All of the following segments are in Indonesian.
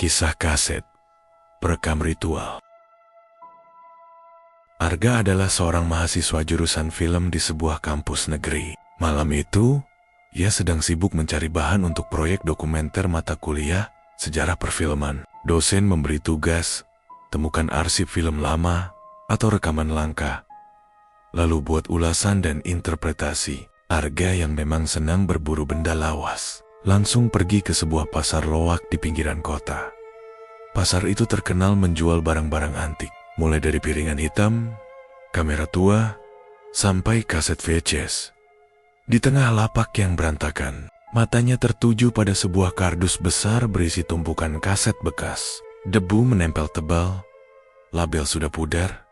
Kisah kaset, perekam ritual. Arga adalah seorang mahasiswa jurusan film di sebuah kampus negeri. Malam itu, ia sedang sibuk mencari bahan untuk proyek dokumenter mata kuliah sejarah perfilman. Dosen memberi tugas, temukan arsip film lama atau rekaman langka, lalu buat ulasan dan interpretasi. Arga yang memang senang berburu benda lawas, langsung pergi ke sebuah pasar loak di pinggiran kota. Pasar itu terkenal menjual barang-barang antik, mulai dari piringan hitam, kamera tua, sampai kaset VHS. Di tengah lapak yang berantakan, matanya tertuju pada sebuah kardus besar berisi tumpukan kaset bekas. Debu menempel tebal, label sudah pudar,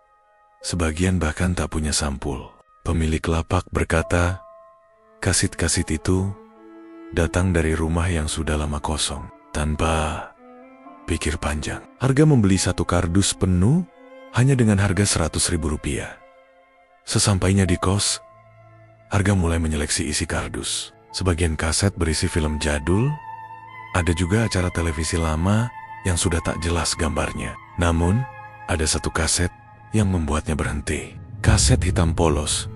sebagian bahkan tak punya sampul. Pemilik lapak berkata, kaset-kaset itu datang dari rumah yang sudah lama kosong. Tanpa pikir panjang, Arga membeli satu kardus penuh hanya dengan harga Rp100.000. Sesampainya di kos, Arga mulai menyeleksi isi kardus. Sebagian kaset berisi film jadul, ada juga acara televisi lama yang sudah tak jelas gambarnya. Namun, ada satu kaset yang membuatnya berhenti. Kaset hitam polos.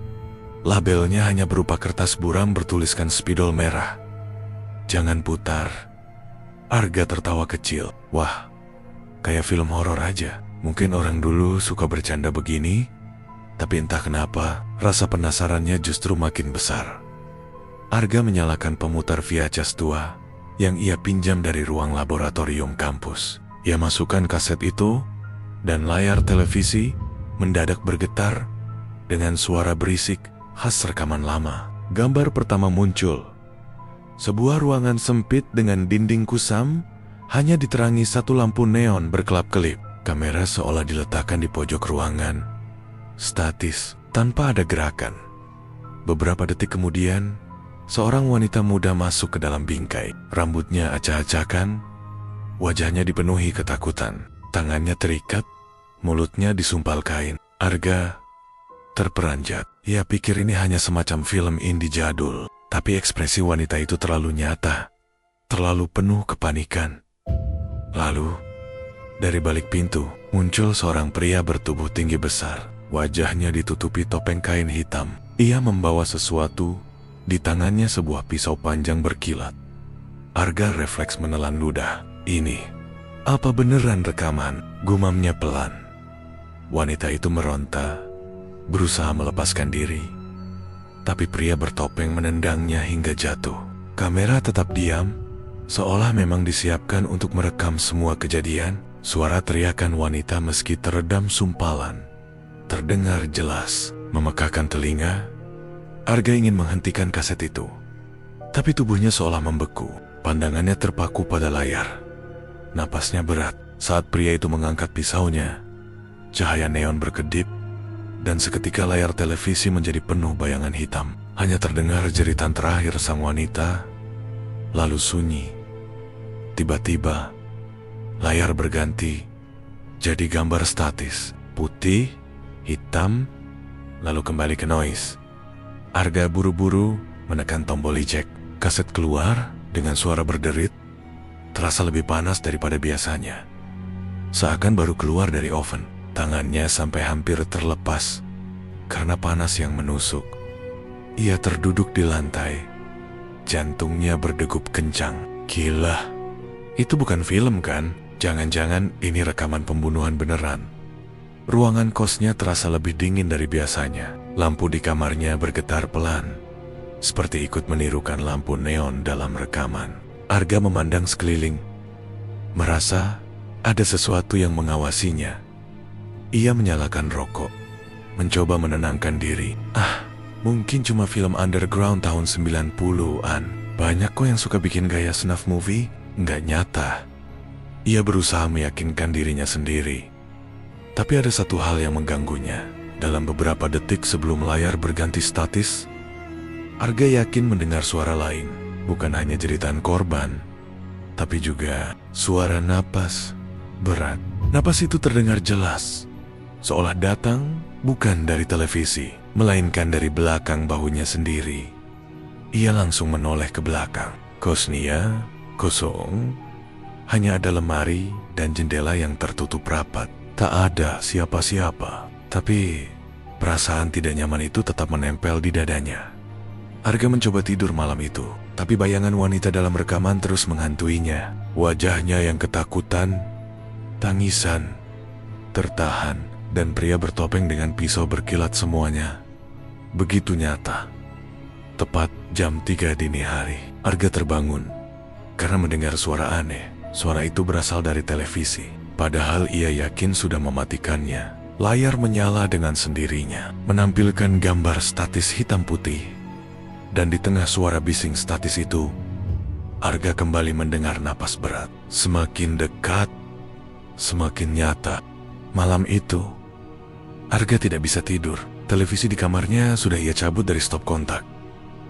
Labelnya hanya berupa kertas buram bertuliskan spidol merah. Jangan putar. Arga tertawa kecil. Wah, kayak film horor aja. Mungkin orang dulu suka bercanda begini, tapi entah kenapa, rasa penasarannya justru makin besar. Arga menyalakan pemutar VHS tua yang ia pinjam dari ruang laboratorium kampus. Ia masukkan kaset itu, dan layar televisi mendadak bergetar dengan suara berisik khas rekaman lama. Gambar pertama muncul. Sebuah ruangan sempit dengan dinding kusam, hanya diterangi satu lampu neon berkelap-kelip. Kamera seolah diletakkan di pojok ruangan, statis, tanpa ada gerakan. Beberapa detik kemudian, seorang wanita muda masuk ke dalam bingkai. Rambutnya acak-acakan, wajahnya dipenuhi ketakutan. Tangannya terikat, mulutnya disumpal kain. Arga terperanjat. Ia pikir ini hanya semacam film indie jadul, tapi ekspresi wanita itu terlalu nyata, terlalu penuh kepanikan. Lalu, dari balik pintu, muncul seorang pria bertubuh tinggi besar. Wajahnya ditutupi topeng kain hitam. Ia membawa sesuatu, di tangannya sebuah pisau panjang berkilat. Arga refleks menelan ludah. Ini, apa beneran rekaman? Gumamnya pelan. Wanita itu meronta, berusaha melepaskan diri. Tapi pria bertopeng menendangnya hingga jatuh. Kamera tetap diam, seolah memang disiapkan untuk merekam semua kejadian. Suara teriakan wanita meski teredam sumpalan terdengar jelas, memekakkan telinga. Arga ingin menghentikan kaset itu, tapi tubuhnya seolah membeku. Pandangannya terpaku pada layar. Napasnya berat saat pria itu mengangkat pisaunya. Cahaya neon berkedip, dan seketika layar televisi menjadi penuh bayangan hitam. Hanya terdengar jeritan terakhir sang wanita, lalu sunyi. Tiba-tiba, layar berganti, jadi gambar statis, putih, hitam, lalu kembali ke noise. Arga buru-buru menekan tombol eject. Kaset keluar dengan suara berderit, terasa lebih panas daripada biasanya. Seakan baru keluar dari oven. Tangannya sampai hampir terlepas karena panas yang menusuk. Ia terduduk di lantai. Jantungnya berdegup kencang. Gila, itu bukan film kan? Jangan-jangan ini rekaman pembunuhan beneran. Ruangan kosnya terasa lebih dingin dari biasanya. Lampu di kamarnya bergetar pelan, seperti ikut menirukan lampu neon dalam rekaman. Arga memandang sekeliling, merasa ada sesuatu yang mengawasinya. Ia menyalakan rokok, mencoba menenangkan diri. Mungkin cuma film underground tahun 90-an. Banyak kok yang suka bikin gaya snuff movie, nggak nyata. Ia berusaha meyakinkan dirinya sendiri. Tapi ada satu hal yang mengganggunya. Dalam beberapa detik sebelum layar berganti statis, Arga yakin mendengar suara lain. Bukan hanya jeritan korban, tapi juga suara napas berat. Napas itu terdengar jelas, seolah datang bukan dari televisi, melainkan dari belakang bahunya sendiri. Ia langsung menoleh ke belakang. Kosnya kosong, Hanya ada lemari dan jendela yang tertutup rapat. Tak ada siapa-siapa. Tapi perasaan tidak nyaman itu tetap menempel di dadanya. Arga mencoba tidur malam itu, tapi bayangan wanita dalam rekaman terus menghantuinya. Wajahnya yang ketakutan, tangisan, tertahan, dan pria bertopeng dengan pisau berkilat semuanya begitu nyata. Tepat jam 3 dini hari, Arga terbangun karena mendengar suara aneh. Suara itu berasal dari televisi, padahal ia yakin sudah mematikannya. Layar menyala dengan sendirinya, menampilkan gambar statis hitam putih. Dan di tengah suara bising statis itu, Arga kembali mendengar napas berat. Semakin dekat, semakin nyata. Malam itu, Arga tidak bisa tidur. Televisi di kamarnya sudah ia cabut dari stop kontak.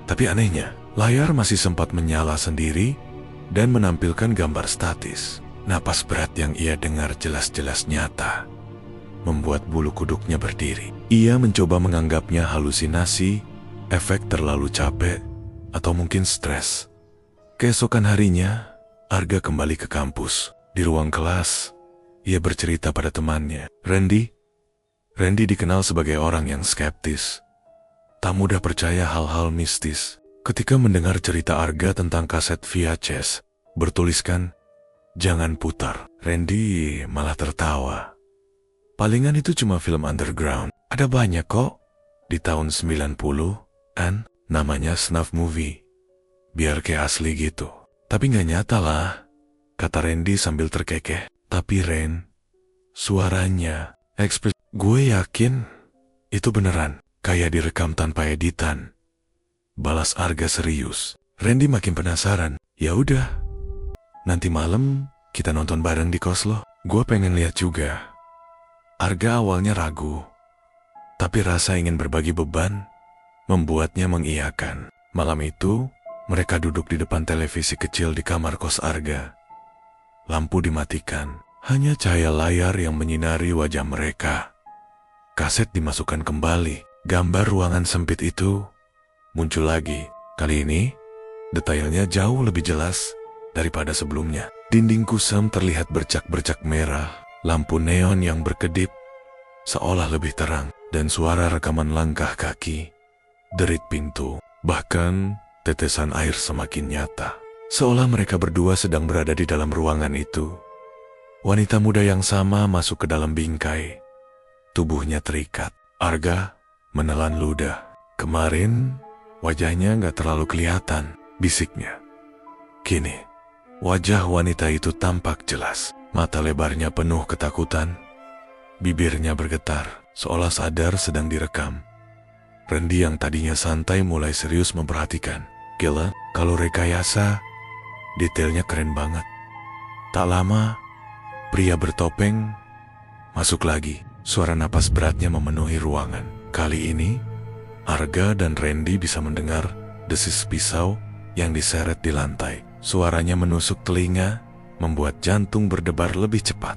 Tapi anehnya, layar masih sempat menyala sendiri dan menampilkan gambar statis. Napas berat yang ia dengar jelas-jelas nyata, membuat bulu kuduknya berdiri. Ia mencoba menganggapnya halusinasi, efek terlalu capek, atau mungkin stres. Keesokan harinya, Arga kembali ke kampus. Di ruang kelas, ia bercerita pada temannya, Randy. Randy dikenal sebagai orang yang skeptis, tak mudah percaya hal-hal mistis. Ketika mendengar cerita Arga tentang kaset VHS bertuliskan, "Jangan putar," Randy malah tertawa. Palingan itu cuma film underground. Ada banyak kok di tahun 90-an, namanya snuff movie. Biar kayak asli gitu. Tapi gak nyata lah, kata Randy sambil terkekeh. Tapi Ren, suaranya, gue yakin itu beneran, kayak direkam tanpa editan. Balas Arga serius. Randy makin penasaran. Ya udah, nanti malam kita nonton bareng di kos lo. Gue pengen lihat juga. Arga awalnya ragu, tapi rasa ingin berbagi beban membuatnya mengiyakan. Malam itu, mereka duduk di depan televisi kecil di kamar kos Arga. Lampu dimatikan, hanya cahaya layar yang menyinari wajah mereka. Kaset dimasukkan kembali, gambar ruangan sempit itu muncul lagi. Kali ini, detailnya jauh lebih jelas daripada sebelumnya. Dinding kusam terlihat bercak-bercak merah, lampu neon yang berkedip seolah lebih terang, dan suara rekaman langkah kaki, derit pintu, bahkan tetesan air semakin nyata. Seolah mereka berdua sedang berada di dalam ruangan itu. Wanita muda yang sama masuk ke dalam bingkai. Tubuhnya terikat. Arga menelan ludah. Kemarin, wajahnya gak terlalu kelihatan, bisiknya. Kini, wajah wanita itu tampak jelas. Mata lebarnya penuh ketakutan. Bibirnya bergetar, seolah sadar sedang direkam. Randy yang tadinya santai mulai serius memperhatikan. Gila, kalau rekayasa, detailnya keren banget. Tak lama, pria bertopeng masuk lagi. Suara napas beratnya memenuhi ruangan. Kali ini, Arga dan Randy bisa mendengar desis pisau yang diseret di lantai. Suaranya menusuk telinga, membuat jantung berdebar lebih cepat.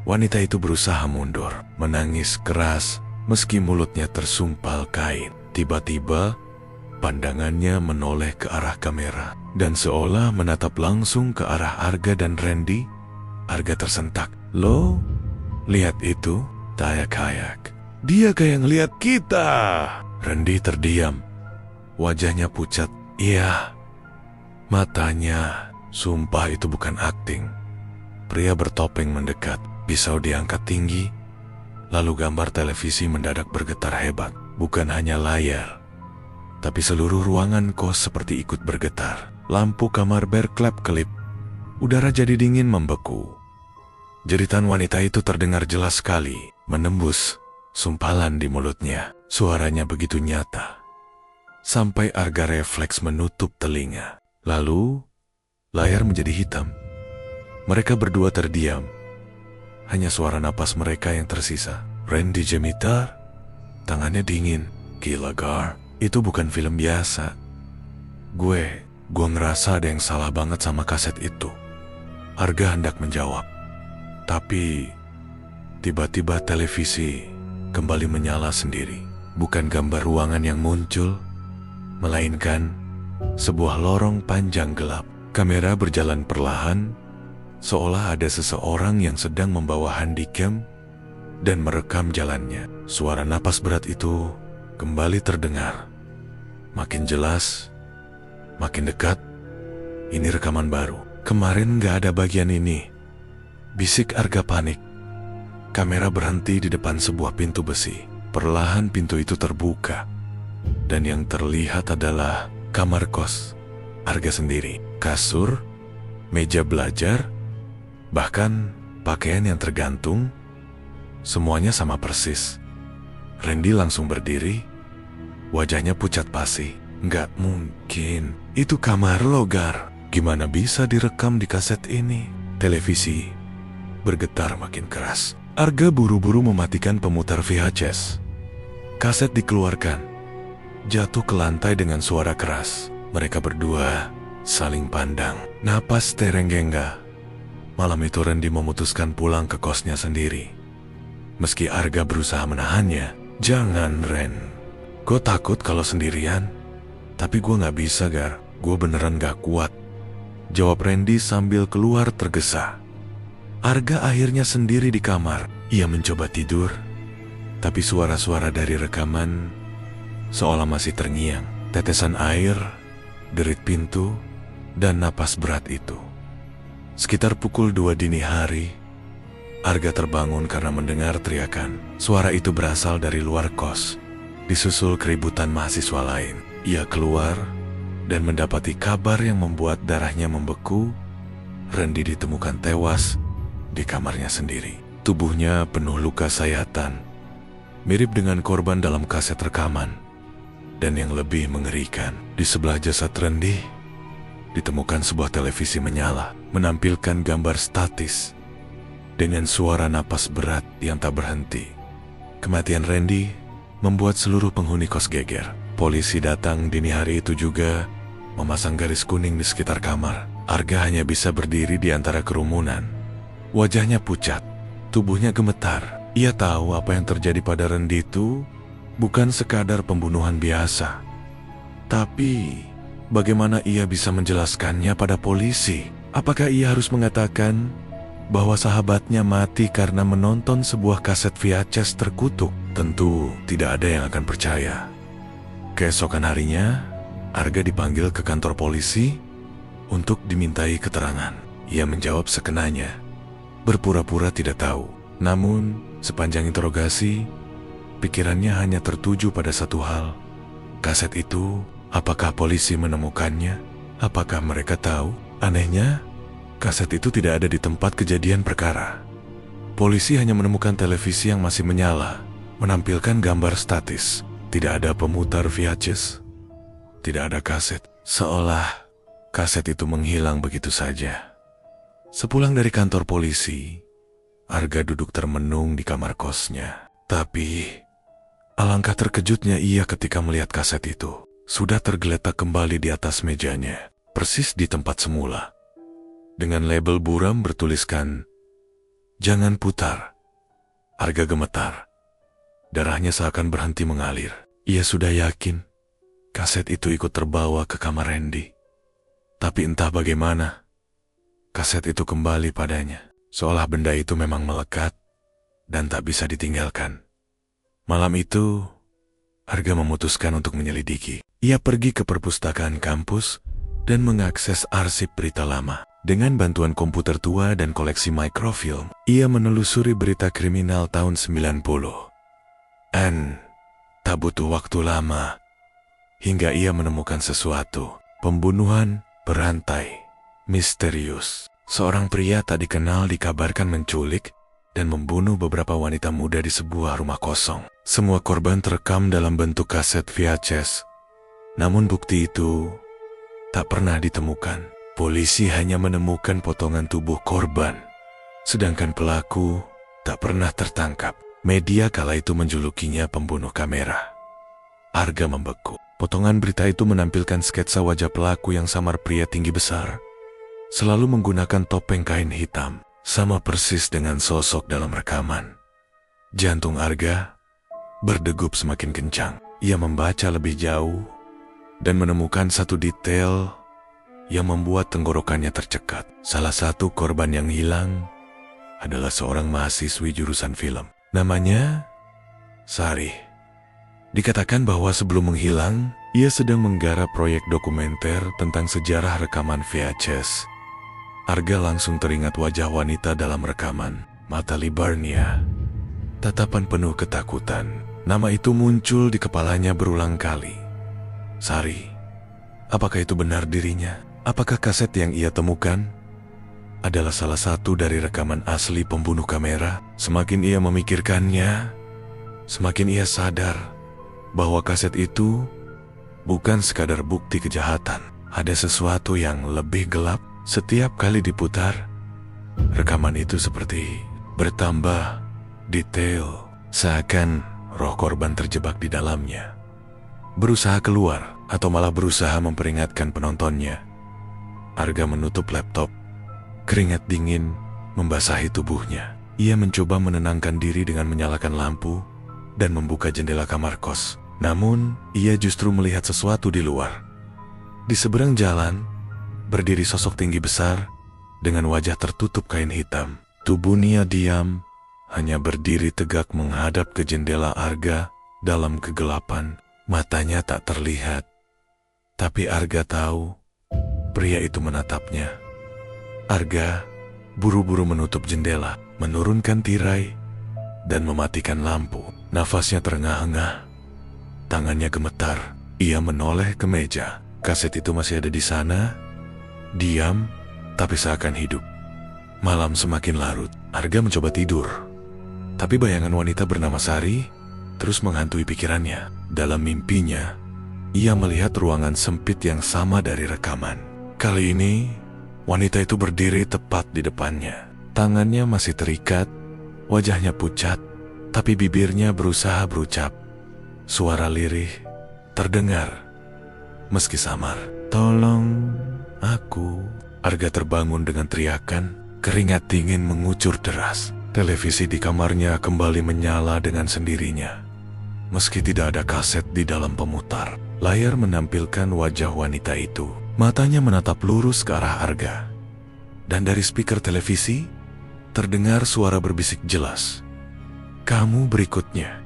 Wanita itu berusaha mundur, menangis keras meski mulutnya tersumpal kain. Tiba-tiba, pandangannya menoleh ke arah kamera dan seolah menatap langsung ke arah Arga dan Randy. Arga tersentak. Lo, lihat itu? Tayak-hayak. Dia kayak ngeliat kita. Randy terdiam. Wajahnya pucat. Iya. Matanya. Sumpah itu bukan akting. Pria bertopeng mendekat. Pisau diangkat tinggi. Lalu gambar televisi mendadak bergetar hebat. Bukan hanya layar, tapi seluruh ruangan kos seperti ikut bergetar. Lampu kamar berkelap-kelip. Udara jadi dingin membeku. Jeritan wanita itu terdengar jelas sekali, menembus sumpalan di mulutnya. Suaranya begitu nyata, sampai Arga refleks menutup telinga. Lalu, layar menjadi hitam. Mereka berdua terdiam. Hanya suara napas mereka yang tersisa. Randy Jemitar, tangannya dingin. Gila Gar, itu bukan film biasa. Gue ngerasa ada yang salah banget sama kaset itu. Arga hendak menjawab. Tapi, tiba-tiba televisi kembali menyala sendiri. Bukan gambar ruangan yang muncul, melainkan sebuah lorong panjang gelap. Kamera berjalan perlahan, seolah ada seseorang yang sedang membawa handycam dan merekam jalannya. Suara napas berat itu kembali terdengar. Makin jelas, makin dekat. Ini rekaman baru. Kemarin gak ada bagian ini. Bisik Arga panik. Kamera berhenti di depan sebuah pintu besi. Perlahan pintu itu terbuka. Dan yang terlihat adalah kamar kos Arga sendiri. Kasur, meja belajar, bahkan pakaian yang tergantung, semuanya sama persis. Randy langsung berdiri, wajahnya pucat pasi. Nggak mungkin, itu kamar lo, Gar. Gimana bisa direkam di kaset ini? Televisi bergetar makin keras. Arga buru-buru mematikan pemutar VHS. Kaset dikeluarkan, jatuh ke lantai dengan suara keras. Mereka berdua saling pandang. Napas terenggengga. Malam itu Randy memutuskan pulang ke kosnya sendiri. Meski Arga berusaha menahannya. Jangan, Ren. Gue takut kalau sendirian. Tapi gue gak bisa, Gar. Gue beneran gak kuat. Jawab Randy sambil keluar tergesa. Arga akhirnya sendiri di kamar. Ia mencoba tidur. Tapi suara-suara dari rekaman seolah masih terngiang. Tetesan air, derit pintu, dan napas berat itu. Sekitar pukul 2 dini hari, Arga terbangun karena mendengar teriakan. Suara itu berasal dari luar kos, disusul keributan mahasiswa lain. Ia keluar dan mendapati kabar yang membuat darahnya membeku. Randy ditemukan tewas di kamarnya sendiri. Tubuhnya penuh luka sayatan, mirip dengan korban dalam kaset rekaman. Dan yang lebih mengerikan, di sebelah jasad Randy ditemukan sebuah televisi menyala, menampilkan gambar statis dengan suara napas berat yang tak berhenti. Kematian Randy membuat seluruh penghuni kos geger. Polisi datang dini hari itu juga, memasang garis kuning di sekitar kamar. Arga hanya bisa berdiri di antara kerumunan. Wajahnya pucat, tubuhnya gemetar. Ia tahu apa yang terjadi pada Randy itu bukan sekadar pembunuhan biasa. Tapi bagaimana ia bisa menjelaskannya pada polisi? Apakah ia harus mengatakan bahwa sahabatnya mati karena menonton sebuah kaset VHS terkutuk? Tentu tidak ada yang akan percaya. Keesokan harinya, Arga dipanggil ke kantor polisi untuk dimintai keterangan. Ia menjawab sekenanya, berpura-pura tidak tahu. Namun, sepanjang interogasi, pikirannya hanya tertuju pada satu hal. Kaset itu, apakah polisi menemukannya? Apakah mereka tahu? Anehnya, kaset itu tidak ada di tempat kejadian perkara. Polisi hanya menemukan televisi yang masih menyala, menampilkan gambar statis. Tidak ada pemutar VHS. Tidak ada kaset. Seolah kaset itu menghilang begitu saja. Sepulang dari kantor polisi, Arga duduk termenung di kamar kosnya. Tapi alangkah terkejutnya ia ketika melihat kaset itu sudah tergeletak kembali di atas mejanya, persis di tempat semula. Dengan label buram bertuliskan, "Jangan putar." Arga gemetar. Darahnya seakan berhenti mengalir. Ia sudah yakin kaset itu ikut terbawa ke kamar Randy. Tapi entah bagaimana, kaset itu kembali padanya. Seolah benda itu memang melekat dan tak bisa ditinggalkan. Malam itu, Arga memutuskan untuk menyelidiki. Ia pergi ke perpustakaan kampus dan mengakses arsip berita lama. Dengan bantuan komputer tua dan koleksi microfilm, ia menelusuri berita kriminal tahun 90. Dan tak butuh waktu lama hingga ia menemukan sesuatu. Pembunuhan berantai misterius. Seorang pria tak dikenal dikabarkan menculik dan membunuh beberapa wanita muda di sebuah rumah kosong. Semua korban terekam dalam bentuk kaset VHS. Namun bukti itu tak pernah ditemukan. Polisi hanya menemukan potongan tubuh korban, sedangkan pelaku tak pernah tertangkap. Media kala itu menjulukinya pembunuh kamera. Arga membeku. Potongan berita itu menampilkan sketsa wajah pelaku yang samar, pria tinggi besar, selalu menggunakan topeng kain hitam, sama persis dengan sosok dalam rekaman. Jantung Arga berdegup semakin kencang. Ia membaca lebih jauh dan menemukan satu detail yang membuat tenggorokannya tercekat. Salah satu korban yang hilang adalah seorang mahasiswi jurusan film. Namanya Sari. Dikatakan bahwa sebelum menghilang, ia sedang menggarap proyek dokumenter tentang sejarah rekaman VHS. Arga langsung teringat wajah wanita dalam rekaman, mata lebarnya, tatapan penuh ketakutan. Nama itu muncul di kepalanya berulang kali. Sari, apakah itu benar dirinya? Apakah kaset yang ia temukan adalah salah satu dari rekaman asli pembunuh kamera? Semakin ia memikirkannya, semakin ia sadar bahwa kaset itu bukan sekadar bukti kejahatan. Ada sesuatu yang lebih gelap. Setiap kali diputar, rekaman itu seperti bertambah detail, seakan roh korban terjebak di dalamnya, berusaha keluar atau malah berusaha memperingatkan penontonnya. Arga menutup laptop. Keringat dingin membasahi tubuhnya. Ia mencoba menenangkan diri dengan menyalakan lampu dan membuka jendela kamar kos. Namun, ia justru melihat sesuatu di luar. Di seberang jalan, berdiri sosok tinggi besar dengan wajah tertutup kain hitam. Tubuhnya diam, hanya berdiri tegak menghadap ke jendela Arga dalam kegelapan. Matanya tak terlihat, tapi Arga tahu pria itu menatapnya. Arga buru-buru menutup jendela, menurunkan tirai, dan mematikan lampu. Nafasnya terengah-engah, tangannya gemetar. Ia menoleh ke meja. Kaset itu masih ada di sana, diam tapi seakan hidup. Malam semakin larut. Arga mencoba tidur, tapi bayangan wanita bernama Sari terus menghantui pikirannya. Dalam mimpinya, ia melihat ruangan sempit yang sama dari rekaman. Kali ini, wanita itu berdiri tepat di depannya. Tangannya masih terikat, wajahnya pucat, tapi bibirnya berusaha berucap. Suara lirih terdengar, meski samar. Tolong aku. Arga terbangun dengan teriakan, keringat dingin mengucur deras. Televisi di kamarnya kembali menyala dengan sendirinya. Meski tidak ada kaset di dalam pemutar, layar menampilkan wajah wanita itu. Matanya menatap lurus ke arah Arga. Dan dari speaker televisi, terdengar suara berbisik jelas. Kamu berikutnya.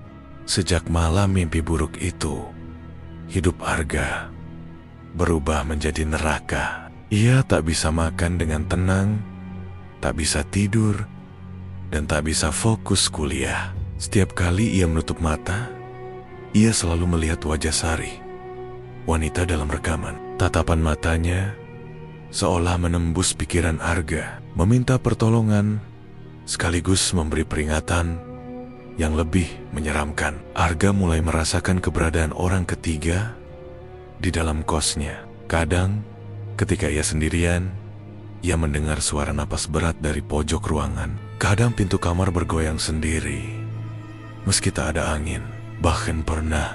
Sejak malam mimpi buruk itu, hidup Arga berubah menjadi neraka. Ia tak bisa makan dengan tenang, tak bisa tidur, dan tak bisa fokus kuliah. Setiap kali ia menutup mata, ia selalu melihat wajah Sari, wanita dalam rekaman. Tatapan matanya seolah menembus pikiran Arga, meminta pertolongan sekaligus memberi peringatan yang lebih menyeramkan. Arga mulai merasakan keberadaan orang ketiga di dalam kosnya. Kadang, ketika ia sendirian, ia mendengar suara napas berat dari pojok ruangan. Kadang pintu kamar bergoyang sendiri, meski tak ada angin. Bahkan pernah,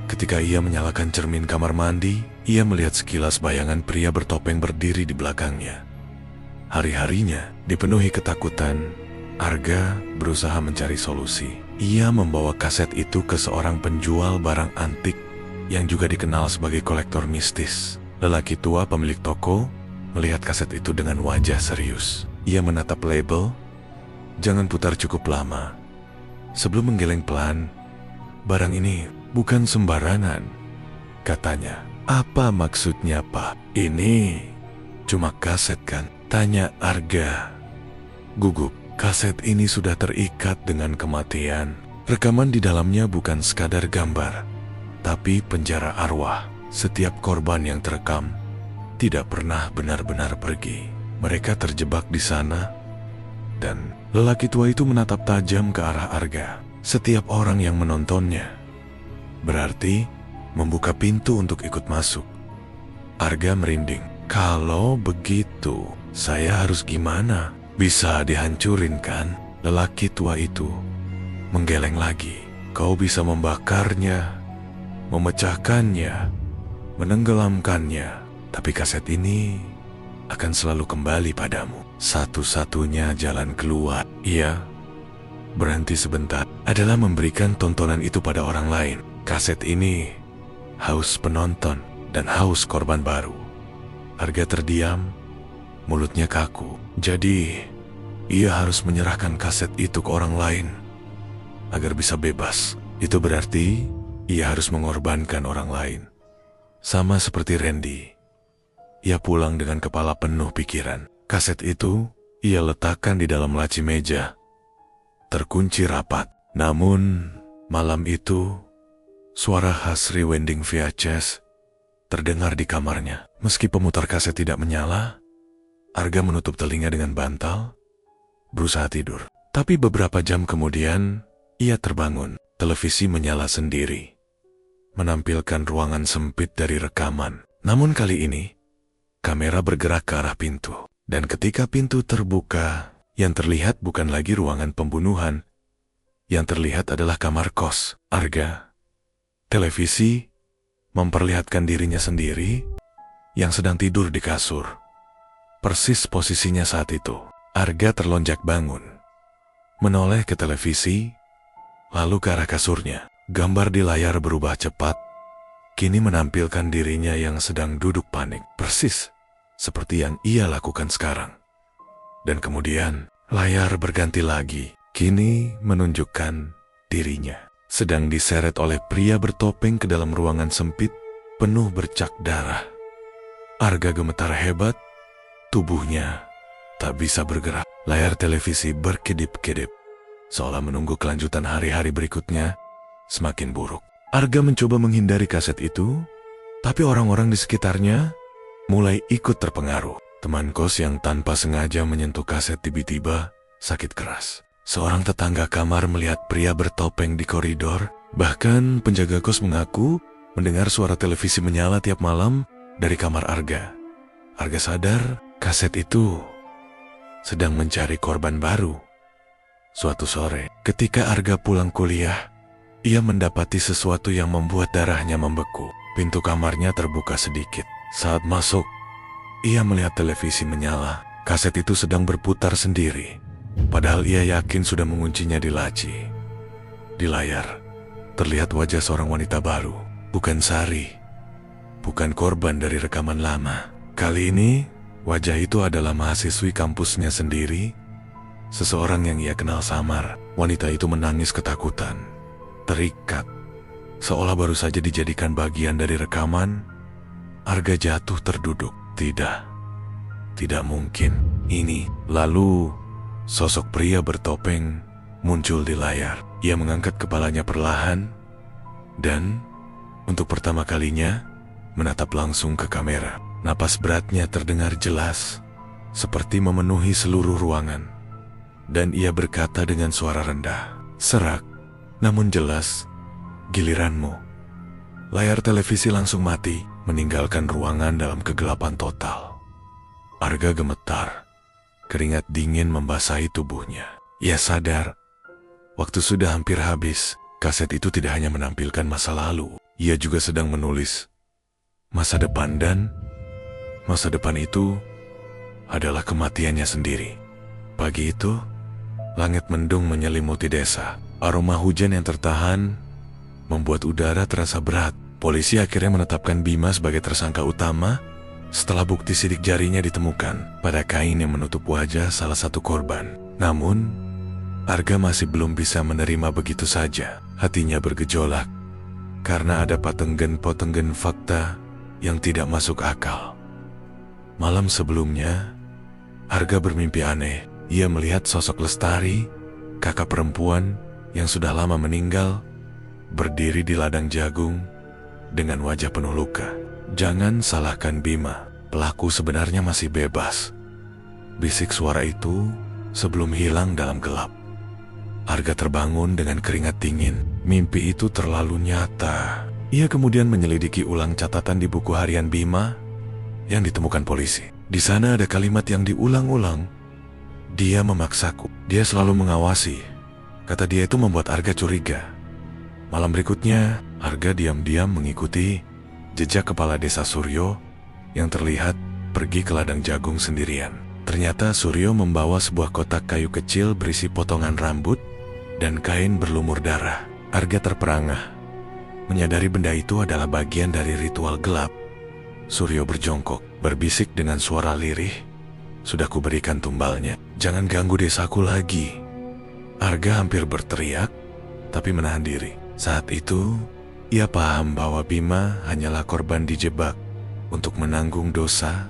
ketika ia menyalakan cermin kamar mandi, ia melihat sekilas bayangan pria bertopeng berdiri di belakangnya. Hari-harinya dipenuhi ketakutan. Arga berusaha mencari solusi. Ia membawa kaset itu ke seorang penjual barang antik yang juga dikenal sebagai kolektor mistis. Lelaki tua pemilik toko melihat kaset itu dengan wajah serius. Ia menatap label, jangan putar cukup lama. Sebelum menggeleng pelan, barang ini bukan sembarangan, katanya. Apa maksudnya, Pak? Ini cuma kaset kan? Tanya Arga. Gugup. Kaset ini sudah terikat dengan kematian. Rekaman di dalamnya bukan sekadar gambar, tapi penjara arwah. Setiap korban yang terekam tidak pernah benar-benar pergi. Mereka terjebak di sana, dan lelaki tua itu menatap tajam ke arah Arga. Setiap orang yang menontonnya berarti membuka pintu untuk ikut masuk. Arga merinding. Kalau begitu, saya harus gimana? Bisa dihancurin kan? Lelaki tua itu menggeleng lagi. Kau bisa membakarnya, memecahkannya, menenggelamkannya. Tapi kaset ini akan selalu kembali padamu. Satu-satunya jalan keluar, iya, berhenti sebentar, adalah memberikan tontonan itu pada orang lain. Kaset ini haus penonton dan haus korban baru. Arga terdiam, mulutnya kaku. Jadi, ia harus menyerahkan kaset itu ke orang lain agar bisa bebas. Itu berarti ia harus mengorbankan orang lain. Sama seperti Randy, ia pulang dengan kepala penuh pikiran. Kaset itu ia letakkan di dalam laci meja, terkunci rapat. Namun, malam itu, suara khas rewinding VHS terdengar di kamarnya. Meski pemutar kaset tidak menyala, Arga menutup telinga dengan bantal, berusaha tidur. Tapi beberapa jam kemudian, ia terbangun. Televisi menyala sendiri, menampilkan ruangan sempit dari rekaman. Namun kali ini, kamera bergerak ke arah pintu. Dan ketika pintu terbuka, yang terlihat bukan lagi ruangan pembunuhan. Yang terlihat adalah kamar kos Arga. Televisi memperlihatkan dirinya sendiri yang sedang tidur di kasur. Persis posisinya saat itu. Arga terlonjak bangun, menoleh ke televisi, lalu ke arah kasurnya. Gambar di layar berubah cepat, kini menampilkan dirinya yang sedang duduk panik. Persis seperti yang ia lakukan sekarang. Dan kemudian, layar berganti lagi. Kini menunjukkan dirinya sedang diseret oleh pria bertopeng ke dalam ruangan sempit, penuh bercak darah. Arga gemetar hebat, tubuhnya tak bisa bergerak. Layar televisi berkedip-kedip, seolah menunggu kelanjutan hari-hari berikutnya semakin buruk. Arga mencoba menghindari kaset itu, tapi orang-orang di sekitarnya mulai ikut terpengaruh. Teman kos yang tanpa sengaja menyentuh kaset tiba-tiba sakit keras. Seorang tetangga kamar melihat pria bertopeng di koridor. Bahkan penjaga kos mengaku mendengar suara televisi menyala tiap malam dari kamar Arga. Arga sadar kaset itu sedang mencari korban baru. Suatu sore, ketika Arga pulang kuliah, ia mendapati sesuatu yang membuat darahnya membeku. Pintu kamarnya terbuka sedikit. Saat masuk, ia melihat televisi menyala. Kaset itu sedang berputar sendiri, padahal ia yakin sudah menguncinya di laci. Di layar, terlihat wajah seorang wanita baru. Bukan Sari, bukan korban dari rekaman lama. Kali ini, wajah itu adalah mahasiswi kampusnya sendiri, seseorang yang ia kenal samar. Wanita itu menangis ketakutan, terikat, seolah baru saja dijadikan bagian dari rekaman. Arga jatuh terduduk. Tidak mungkin ini. Lalu, sosok pria bertopeng muncul di layar. Ia mengangkat kepalanya perlahan dan untuk pertama kalinya menatap langsung ke kamera. Napas beratnya terdengar jelas, seperti memenuhi seluruh ruangan. Dan ia berkata dengan suara rendah, serak, namun jelas, giliranmu. Layar televisi langsung mati, meninggalkan ruangan dalam kegelapan total. Arga gemetar, keringat dingin membasahi tubuhnya. Ia sadar, waktu sudah hampir habis. Kaset itu tidak hanya menampilkan masa lalu, ia juga sedang menulis masa depan, dan masa depan itu adalah kematiannya sendiri. Pagi itu, langit mendung menyelimuti desa. Aroma hujan yang tertahan membuat udara terasa berat. Polisi akhirnya menetapkan Bima sebagai tersangka utama setelah bukti sidik jarinya ditemukan pada kain yang menutup wajah salah satu korban. Namun, Arga masih belum bisa menerima begitu saja. Hatinya bergejolak karena ada patenggen-potenggen fakta yang tidak masuk akal. Malam sebelumnya, Arga bermimpi aneh. Ia melihat sosok Lestari, kakak perempuan yang sudah lama meninggal, berdiri di ladang jagung dengan wajah penuh luka. Jangan salahkan Bima, pelaku sebenarnya masih bebas. Bisik suara itu sebelum hilang dalam gelap. Arga terbangun dengan keringat dingin. Mimpi itu terlalu nyata. Ia kemudian menyelidiki ulang catatan di buku harian Bima yang ditemukan polisi. Di sana ada kalimat yang diulang-ulang. Dia memaksaku, dia selalu mengawasi. Kata dia itu membuat Arga curiga. Malam berikutnya, Arga diam-diam mengikuti jejak kepala desa Suryo yang terlihat pergi ke ladang jagung sendirian. Ternyata Suryo membawa sebuah kotak kayu kecil berisi potongan rambut dan kain berlumur darah. Arga terperangah, menyadari benda itu adalah bagian dari ritual gelap Suryo berjongkok, berbisik dengan suara lirih. Sudah kuberikan tumbalnya, jangan ganggu desaku lagi. Arga hampir berteriak, tapi menahan diri. Saat itu, ia paham bahwa Bima hanyalah korban dijebak untuk menanggung dosa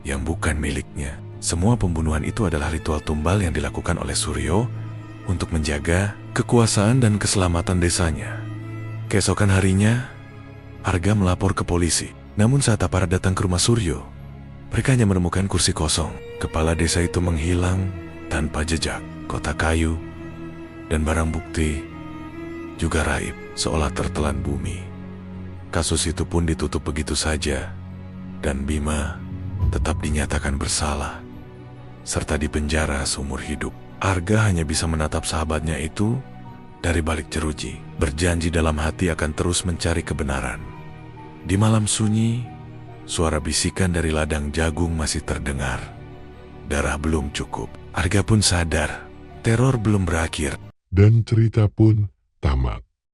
yang bukan miliknya. Semua pembunuhan itu adalah ritual tumbal yang dilakukan oleh Suryo untuk menjaga kekuasaan dan keselamatan desanya. Keesokan harinya, Arga melapor ke polisi. Namun saat aparat datang ke rumah Suryo, mereka hanya menemukan kursi kosong. Kepala desa itu menghilang tanpa jejak. Kotak kayu dan barang bukti juga raib, seolah tertelan bumi. Kasus itu pun ditutup begitu saja, dan Bima tetap dinyatakan bersalah, serta dipenjara seumur hidup. Arga hanya bisa menatap sahabatnya itu dari balik jeruji, berjanji dalam hati akan terus mencari kebenaran. Di malam sunyi, suara bisikan dari ladang jagung masih terdengar. Darah belum cukup. Arga pun sadar, teror belum berakhir. Dan cerita pun tamat.